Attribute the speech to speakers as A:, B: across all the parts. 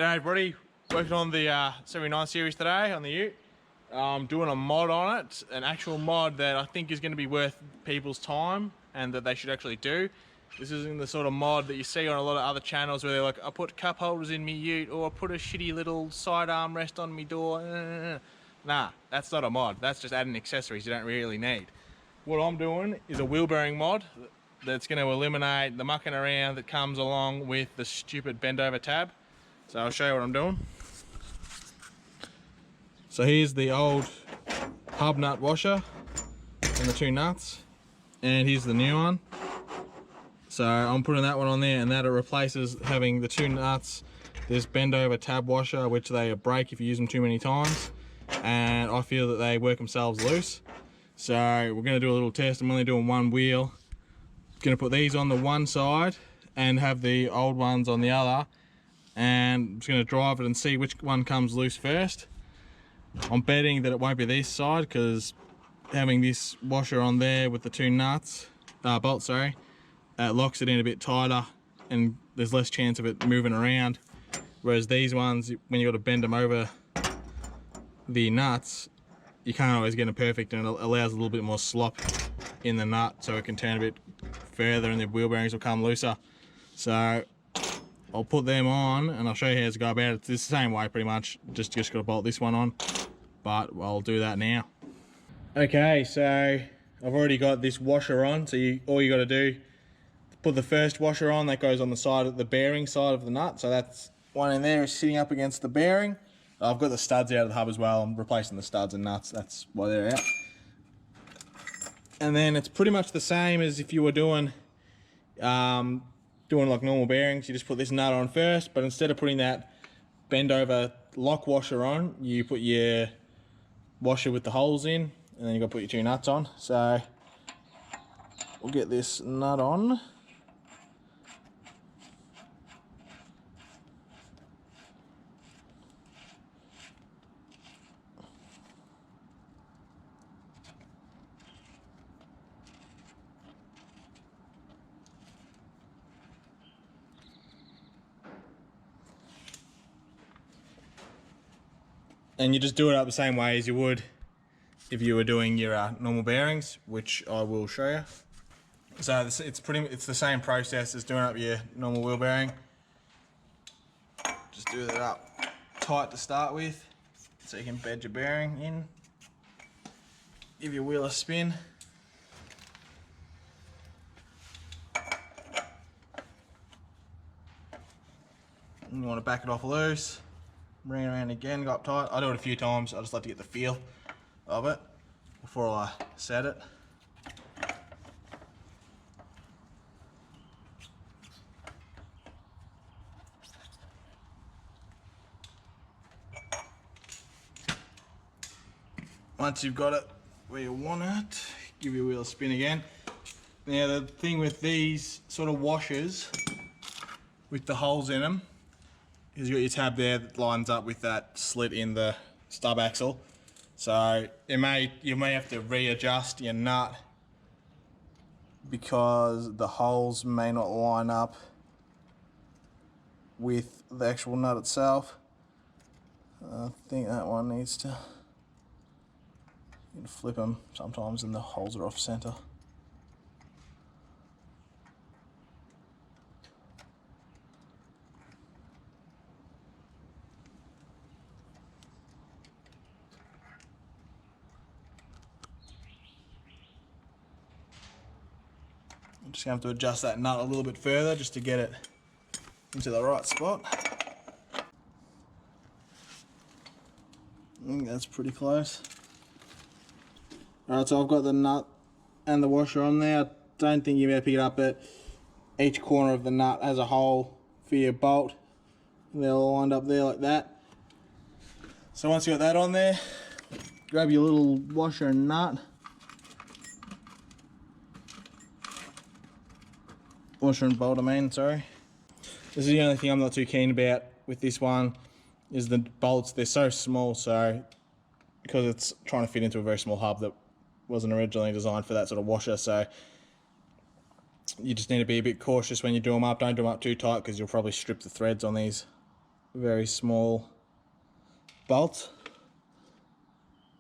A: G'day everybody, working on the 79 series today on the ute. Doing a mod on it, an actual mod that I think is going to be worth people's time and that they should actually do. This isn't the sort of mod that you see on a lot of other channels where they're like, I put cup holders in me ute, or I put a shitty little side armrest on me door. Nah, that's not a mod, that's just adding accessories you don't really need. What I'm doing is a wheel bearing mod that's going to eliminate the mucking around that comes along with the stupid bend over tab. So I'll show you what I'm doing. So here's the old hub nut washer and the two nuts, and here's the new one. So I'm putting that one on there, and that replaces having the two nuts, this bend over tab washer, which they break if you use them too many times, and I feel that they work themselves loose. So we're going to do a little test. I'm only doing one wheel. Going to put these on the one side and have the old ones on the other, and I'm just going to drive it and see which one comes loose first. I'm betting that it won't be this side, because having this washer on there with the two nuts, bolts, sorry, locks it in a bit tighter and there's less chance of it moving around. Whereas these ones, when you got to bend them over the nuts, you can't always get them perfect, and it allows a little bit more slop in the nut so it can turn a bit further and the wheel bearings will come looser. So I'll put them on and I'll show you how to go about it. It's the same way pretty much, just got to bolt this one on, but I'll do that now. Okay, so I've already got this washer on, so all you got to do, put the first washer on that goes on the side of the bearing side of the nut. So that's one in there is sitting up against the bearing. I've got the studs out of the hub as well. I'm replacing the studs and nuts, that's why they're out. And then it's pretty much the same as if you were doing like normal bearings. You just put this nut on first, but instead of putting that bend over lock washer on, you put your washer with the holes in, and then you got to put your two nuts on. So we'll get this nut on. And you just do it up the same way as you would if you were doing your normal bearings, which I will show you. So it's the same process as doing up your normal wheel bearing. Just do it up tight to start with, so you can bed your bearing in. Give your wheel a spin. And you want to back it off loose. Bring it around again, go up tight. I do it a few times, I just like to get the feel of it before I set it. Once you've got it where you want it, give your wheel a spin again. Now the thing with these sort of washers with the holes in them, is you got your tab there that lines up with that slit in the stub axle. So you may have to readjust your nut because the holes may not line up with the actual nut itself. I think that one needs to, you can flip them sometimes and the holes are off center. I'm just going to have to adjust that nut a little bit further just to get it into the right spot. I think that's pretty close. Alright, so I've got the nut and the washer on there. I don't think you're going to pick it up, but each corner of the nut has a hole for your bolt. They're all lined up there like that. So once you got that on there, grab your little washer and nut. Washer and bolt, sorry. This is the only thing I'm not too keen about with this one, is the bolts. They're so small, so because it's trying to fit into a very small hub that wasn't originally designed for that sort of washer, so you just need to be a bit cautious when you do them up. Don't do them up too tight because you'll probably strip the threads on these very small bolt.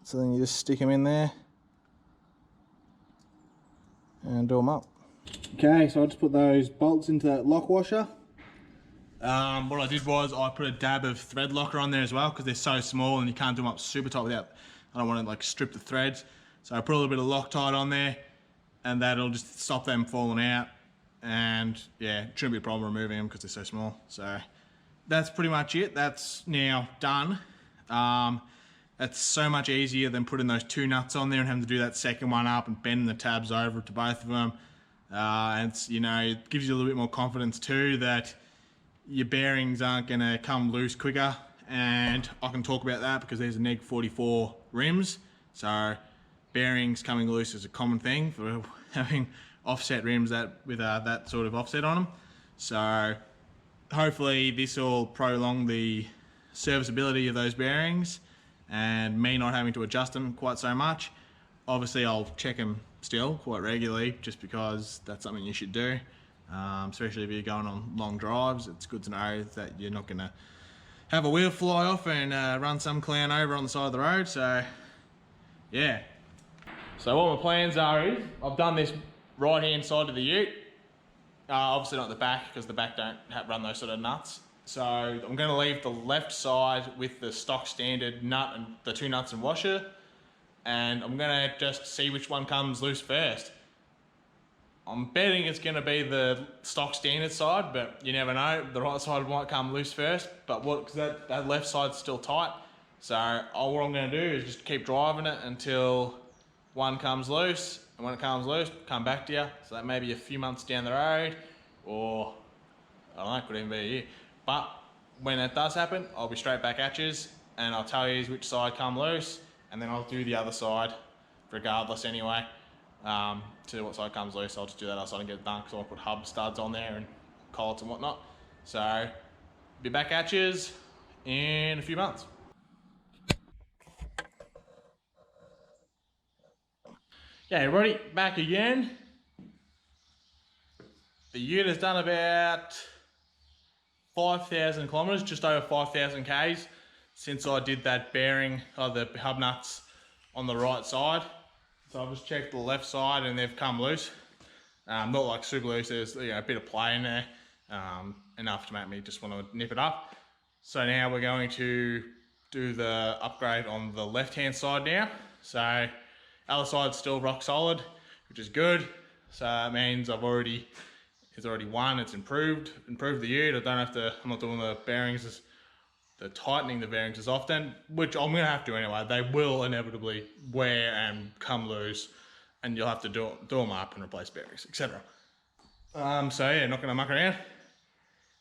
A: So then you just stick them in there and do them up. Okay, so I just put those bolts into that lock washer. What I did was I put a dab of thread locker on there as well because they're so small and you can't do them up super tight without, I don't want to like strip the threads. So I put a little bit of Loctite on there and that'll just stop them falling out. And yeah, it shouldn't be a problem removing them because they're so small. So that's pretty much it. That's now done. That's so much easier than putting those two nuts on there and having to do that second one up and bending the tabs over to both of them. And it's, you know, it gives you a little bit more confidence too that your bearings aren't going to come loose quicker. And I can talk about that because there's a neg 44 rims. So bearings coming loose is a common thing for having offset rims with that sort of offset on them. So hopefully this will prolong the serviceability of those bearings and me not having to adjust them quite so much. Obviously I'll check them still quite regularly just because that's something you should do, especially if you're going on long drives. It's good to know that you're not going to have a wheel fly off and run some clown over on the side of the road. So yeah, so what my plans are is I've done this right hand side of the ute, obviously not the back because the back don't run those sort of nuts. So I'm going to leave the left side with the stock standard nut and the two nuts and washer, and I'm going to just see which one comes loose first. I'm betting it's going to be the stock standard side, but you never know. The right side might come loose first, but because that left side's still tight. So what I'm going to do is just keep driving it until one comes loose, and when it comes loose, come back to you. So that may be a few months down the road, or I don't know, it could even be a year. But when that does happen, I'll be straight back at you, and I'll tell you which side come loose, and then I'll do the other side regardless anyway. To what side comes loose, I'll just do that other side and get it done because I'll put hub studs on there and collets and whatnot. So be back at you in a few months. Okay, everybody, back again. The ute has done about 5,000 kilometers, just over 5,000 Ks since I did that bearing of the hub nuts on the right side. So I've just checked the left side and they've come loose. Not like super loose, there's a bit of play in there, enough to make me just want to nip it up. So now we're going to do the upgrade on the left hand side now. So other side's still rock solid, which is good. So it means it's already won, it's improved the ute. I don't have to, I'm not doing the bearings, tightening the bearings as often, which I'm gonna have to anyway. They will inevitably wear and come loose, and you'll have to do them up and replace bearings, etc. So yeah, not gonna muck around.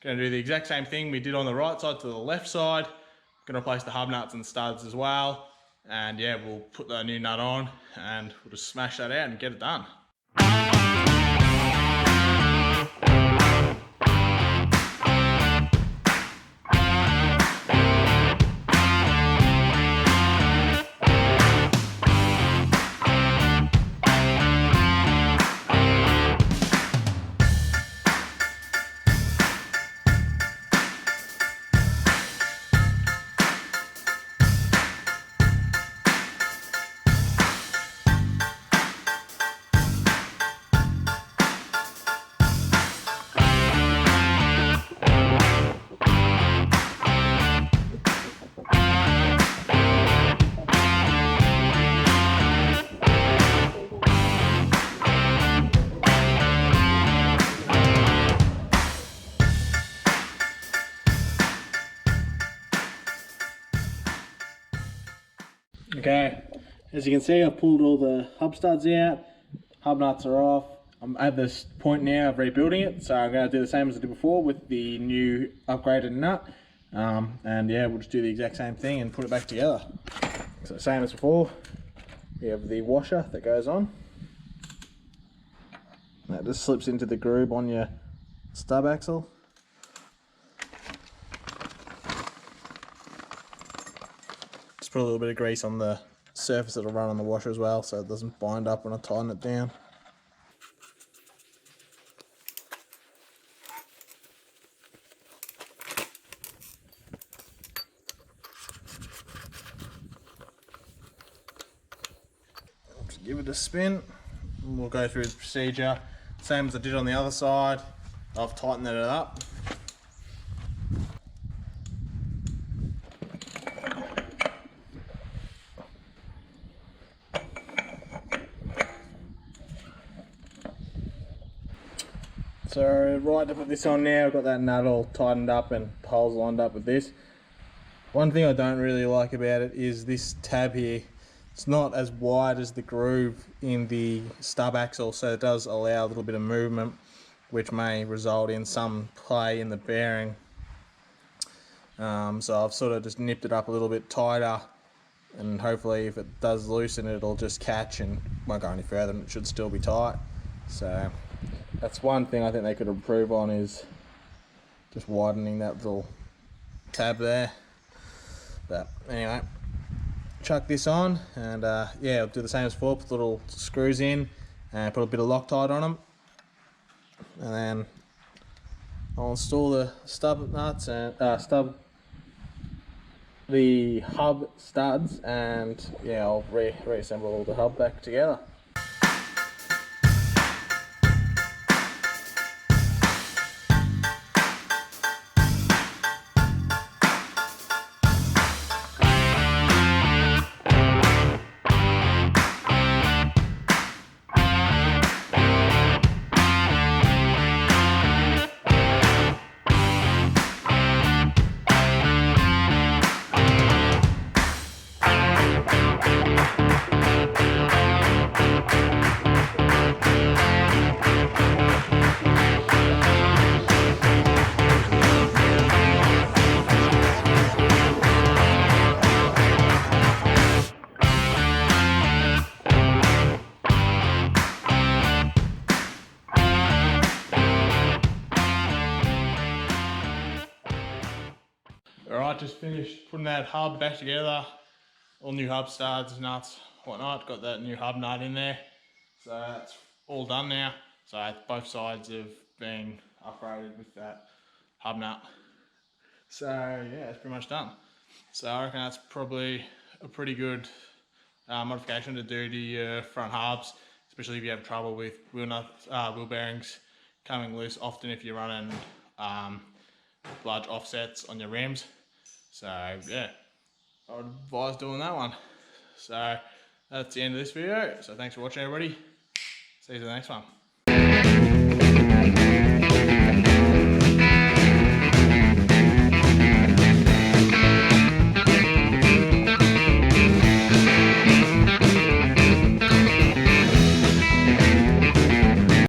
A: Gonna do the exact same thing we did on the right side to the left side. Gonna replace the hub nuts and studs as well. And yeah, we'll put the new nut on and we'll just smash that out and get it done. Okay, as you can see, I've pulled all the hub studs out, hub nuts are off. I'm at this point now of rebuilding it, so I'm going to do the same as I did before with the new upgraded nut. And yeah, we'll just do the exact same thing and put it back together. So same as before, we have the washer that goes on. That just slips into the groove on your stub axle. Just put a little bit of grease on the surface that'll run on the washer as well, so it doesn't bind up when I tighten it down. give it a spin, and we'll go through the procedure. Same as I did on the other side. I've tightened it up. So right to put this on now, I've got that nut all tightened up and the holes lined up with this. One thing I don't really like about it is this tab here. It's not as wide as the groove in the stub axle, so it does allow a little bit of movement, which may result in some play in the bearing. So I've sort of just nipped it up a little bit tighter, and hopefully if it does loosen, it'll just catch and won't go any further, and it should still be tight. So that's one thing I think they could improve on, is just widening that little tab there. But anyway, chuck this on, and yeah, I'll do the same as before, put little screws in and put a bit of Loctite on them, and then I'll install the stub nuts and the hub studs, and yeah, I'll reassemble all the hub back together. Alright, just finished putting that hub back together. All new hub studs, nuts, whatnot. Got that new hub nut in there. So that's all done now. So both sides have been upgraded with that hub nut. So yeah, it's pretty much done. So I reckon that's probably a pretty good modification to do to your front hubs, especially if you have trouble with wheel bearings coming loose often if you're running large offsets on your rims. So yeah, I would advise doing that one. So that's the end of this video. So thanks for watching, everybody. See you in the next one.